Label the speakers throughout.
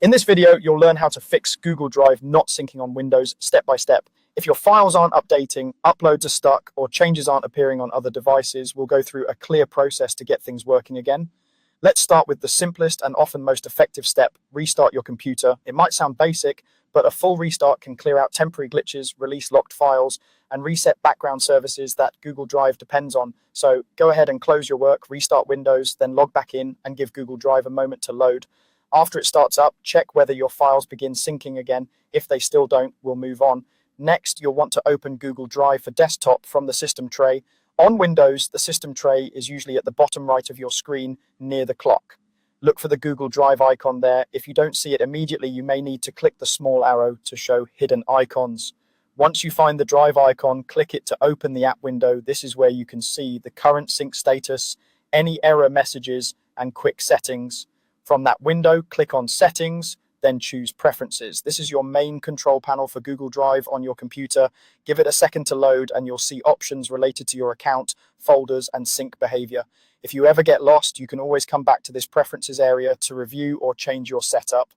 Speaker 1: In this video, you'll learn how to fix Google Drive not syncing on Windows step by step. If your files aren't updating, uploads are stuck, or changes aren't appearing on other devices, we'll go through a clear process to get things working again. Let's start with the simplest and often most effective step: restart your computer. It might sound basic, but a full restart can clear out temporary glitches, release locked files, and reset background services that Google Drive depends on. So go ahead and close your work, restart Windows, then log back in and give Google Drive a moment to load. After it starts up, check whether your files begin syncing again. If they still don't, we'll move on. Next, you'll want to open Google Drive for desktop from the system tray. On Windows, the system tray is usually at the bottom right of your screen near the clock. Look for the Google Drive icon there. If you don't see it immediately, you may need to click the small arrow to show hidden icons. Once you find the Drive icon, click it to open the app window. This is where you can see the current sync status, any error messages, and quick settings. From that window, click on Settings, then choose Preferences. This is your main control panel for Google Drive on your computer. Give it a second to load and you'll see options related to your account, folders, and sync behavior. If you ever get lost, you can always come back to this Preferences area to review or change your setup.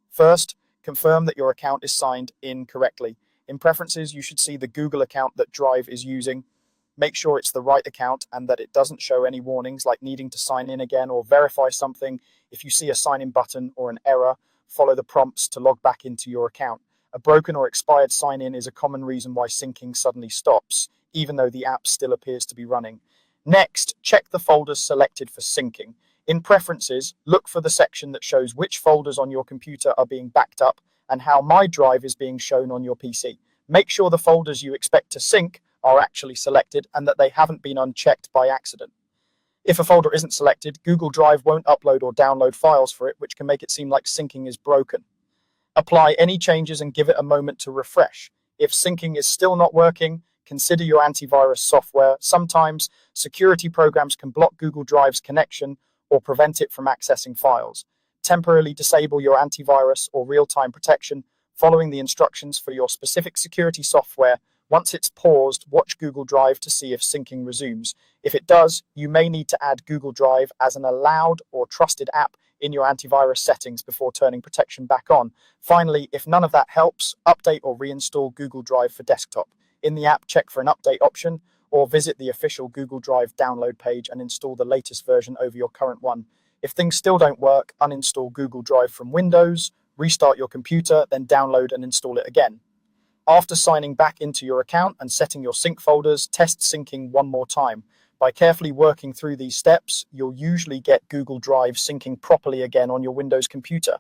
Speaker 1: First, confirm that your account is signed in correctly. In Preferences, you should see the Google account that Drive is using. Make sure it's the right account and that it doesn't show any warnings like needing to sign in again or verify something. If you see a sign in button or an error, follow the prompts to log back into your account. A broken or expired sign in is a common reason why syncing suddenly stops, even though the app still appears to be running. Next, check the folders selected for syncing. In Preferences, look for the section that shows which folders on your computer are being backed up and how My Drive is being shown on your PC. Make sure the folders you expect to sync are actually selected and that they haven't been unchecked by accident. If a folder isn't selected, Google Drive won't upload or download files for it, which can make it seem like syncing is broken. Apply any changes and give it a moment to refresh. If syncing is still not working, consider your antivirus software. Sometimes security programs can block Google Drive's connection or prevent it from accessing files. Temporarily disable your antivirus or real-time protection, following the instructions for your specific security software. Once it's paused, watch Google Drive to see if syncing resumes. If it does, you may need to add Google Drive as an allowed or trusted app in your antivirus settings before turning protection back on. Finally, if none of that helps, update or reinstall Google Drive for desktop. In the app, check for an update option or visit the official Google Drive download page and install the latest version over your current one. If things still don't work, uninstall Google Drive from Windows, restart your computer, then download and install it again. After signing back into your account and setting your sync folders, test syncing one more time. By carefully working through these steps, you'll usually get Google Drive syncing properly again on your Windows computer.